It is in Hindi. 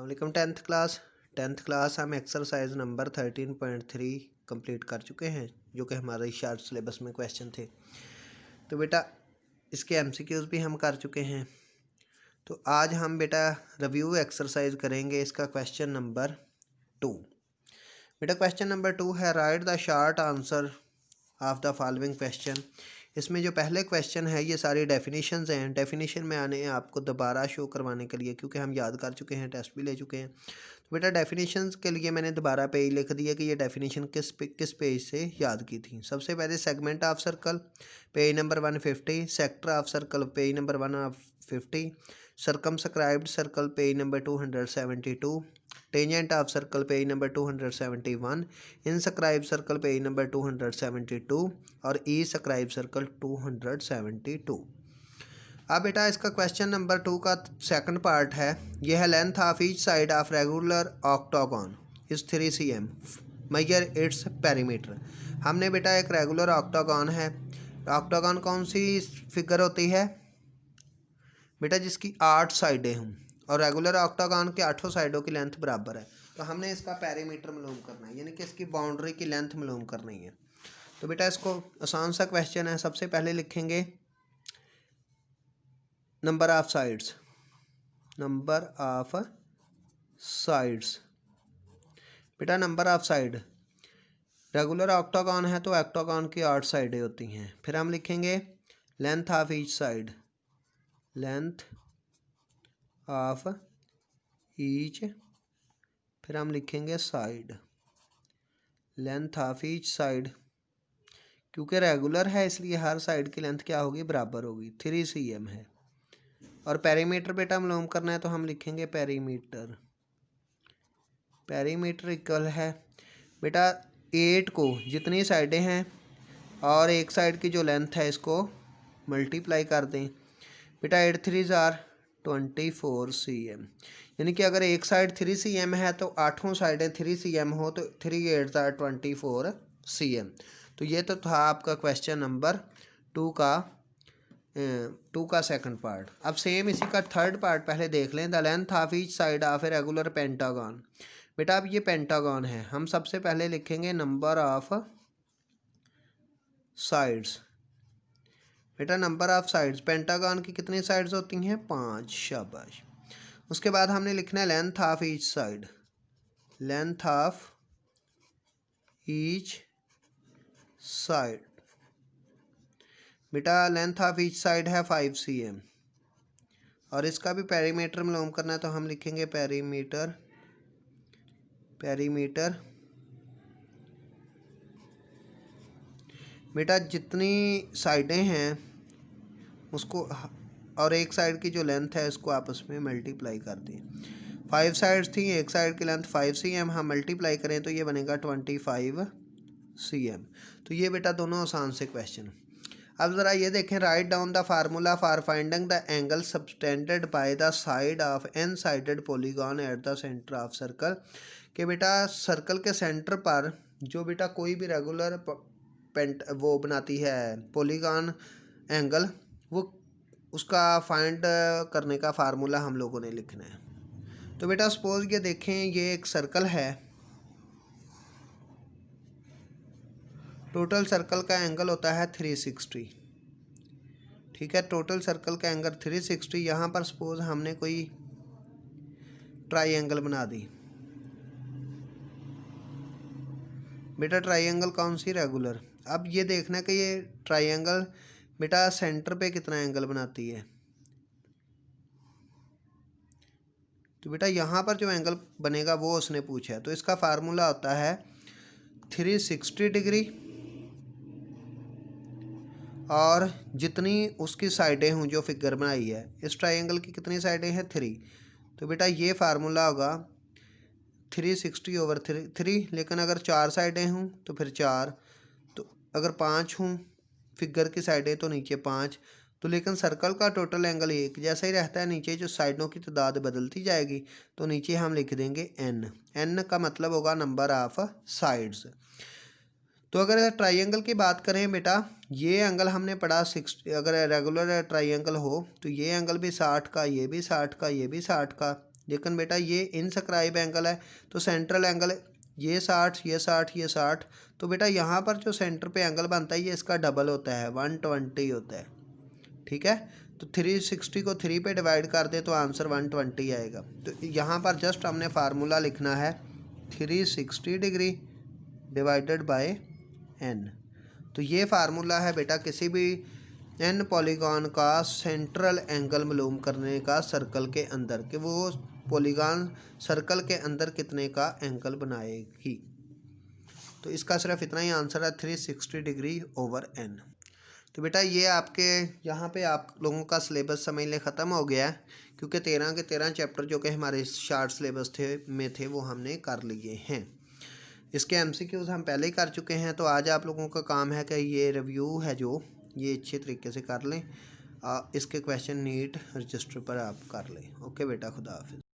अस्सलाम टेंथ क्लास हम एक्सरसाइज नंबर 13.3 कंप्लीट कर चुके हैं, जो कि हमारे शार्ट सिलेबस में क्वेश्चन थे। तो बेटा इसके एमसीक्यूज़ भी हम कर चुके हैं। तो आज हम बेटा रिव्यू एक्सरसाइज करेंगे इसका क्वेश्चन नंबर 2। बेटा क्वेश्चन नंबर 2 है right the short answer of the following question. इसमें जो पहले क्वेश्चन है ये सारी डेफिनेशंस हैं। डेफिनेशन में आने हैं आपको दोबारा शो करवाने के लिए, क्योंकि हम याद कर चुके हैं, टेस्ट भी ले चुके हैं। तो बेटा डेफिनेशंस के लिए मैंने दोबारा पेज लिख दिया कि ये डेफिनेशन किस पेज से याद की थी। सबसे पहले segment of circle page number 150, sector of circle page number 150, circumscribed circle page number 272, tangent of circle page number 271, inscribe circle page number 272 और ई स्क्राइब सर्कल 272। अब बेटा इसका क्वेश्चन नंबर 2 का सेकंड पार्ट है, यह है length of each side of regular octagon is 3 cm, measure its perimeter. हमने बेटा एक रेगुलर ऑक्टागन है। ऑक्टागन कौन सी फिगर होती है बेटा, जिसकी 8 साइडें हों, और रेगुलर ऑक्टागन के 8 साइडों की लेंथ बराबर है। तो हमने इसका पेरीमीटर मालूम करना है, यानी कि इसकी बाउंड्री की लेंथ मालूम करनी है। तो बेटा इसको आसान सा क्वेश्चन है। सबसे पहले लिखेंगे नंबर ऑफ साइड्स। बेटा number of side, regular octagon है तो ऑक्टागन की 8 साइडें होती हैं। फिर हम लिखेंगे length of each side, length of each, फिर हम लिखेंगे side, length of each side. क्योंकि रेगुलर है इसलिए हर साइड की लेंथ क्या होगी, बराबर होगी, 3 cm है। और पेरीमीटर बेटा मालूम करना है तो हम लिखेंगे पेरीमीटर इक्वल है बेटा 8 को जितनी साइडें हैं और एक साइड की जो लेंथ है इसको मल्टीप्लाई कर दें। बेटा 8 3 आर 24 cm, यानी कि अगर एक साइड 3 cm है तो 8 साइडें 3 cm हो तो 3 8 आर 24 cm। तो ये तो था आपका क्वेश्चन नंबर 2 का सेकंड पार्ट। अब सेम इसी का थर्ड पार्ट पहले देख लें। The length of each side of a regular pentagon. बेटा अब ये पेंटागन है, हम सबसे पहले लिखेंगे नंबर ऑफ साइड्स। बेटा नंबर ऑफ साइड्स, पेंटागन की कितनी साइड्स होती हैं, 5, शाबाश। उसके बाद हमने लिखना है length of each side, length of each side. बेटा लेंथ ऑफ ईच साइड है 5 cm, और इसका भी पेरीमीटर मालूम करना है तो हम लिखेंगे पेरीमीटर बेटा जितनी साइडें हैं उसको और एक साइड की जो लेंथ है इसको आपस में मल्टीप्लाई कर दें। 5 साइड्स थी, एक साइड की लेंथ 5 cm, हम मल्टीप्लाई करें तो ये बनेगा 25 cm। तो ये बेटा दोनों आसान से क्वेश्चन। अब ज़रा ये देखें, write down the formula for finding the angle subtended by the side of n sided polygon at the centre of circle. कि बेटा सर्कल के सेंटर पर जो बेटा कोई भी रेगुलर वो बनाती है पॉलीगॉन एंगल, वो उसका फाइंड करने का फार्मूला हम लोगों ने लिखना है। तो बेटा सपोज ये देखें, ये एक सर्कल है, टोटल सर्कल का एंगल होता है 360। ठीक है, टोटल सर्कल का एंगल 360। यहाँ पर सपोज हमने कोई ट्राइंगल बना दी। बेटा ट्राइंगल कौन सी, रेगुलर। अब ये देखना कि ये ट्राइंगल बेटा सेंटर पे कितना एंगल बनाती है। तो बेटा यहाँ पर जो एंगल बनेगा वो उसने पूछा है, तो इसका फार्मूला होता है 360 डिग्री और जितनी उसकी साइडें हों जो फिगर बनाई है। इस ट्राइंगल की कितनी साइडें हैं, 3। तो बेटा ये फार्मूला होगा 360/3, लेकिन अगर 4 साइडें हों तो फिर 4, तो अगर 5 हों फिगर की साइडें तो नीचे 5। तो लेकिन सर्कल का टोटल एंगल एक जैसा ही रहता है, नीचे जो साइडों की तादाद बदलती जाएगी। तो नीचे हम लिख देंगे n का मतलब होगा नंबर ऑफ साइड्स। तो अगर ट्राइंगल की बात करें बेटा, ये एंगल हमने पढ़ा 60, अगर रेगुलर ट्राइंगल हो तो ये एंगल भी 60 का, ये भी 60 का, ये भी 60 का, लेकिन बेटा ये इनस्क्राइब एंगल है, तो सेंट्रल एंगल ये 60, ये 60, ये 60, तो बेटा यहाँ पर जो सेंटर पे एंगल बनता है ये इसका डबल होता है, 120 होता है। ठीक है, तो 360 को 3 पे डिवाइड कर दे तो आंसर 120 आएगा। तो यहाँ पर जस्ट हमने फार्मूला लिखना है 360 डिग्री डिवाइडेड बाय n। तो ये फार्मूला है बेटा किसी भी n पॉलीगॉन का सेंट्रल एंगल मालूम करने का सर्कल के अंदर, कि वो पॉलीगॉन सर्कल के अंदर कितने का एंगल बनाएगी। तो इसका सिर्फ इतना ही आंसर है 360 डिग्री ओवर n। तो बेटा ये आपके यहाँ पे आप लोगों का सिलेबस समझ ले ख़त्म हो गया है, क्योंकि 13 के 13 चैप्टर जो कि हमारे शार्ट सिलेबस थे वो हमने कर लिए हैं। इसके एमसीक्यूज़ हम पहले ही कर चुके हैं। तो आज आप लोगों का काम है कि ये रिव्यू है जो ये अच्छे तरीके से कर लें, इसके क्वेश्चन नीट रजिस्टर पर आप कर लें। ओके बेटा, खुदा हाफिज़।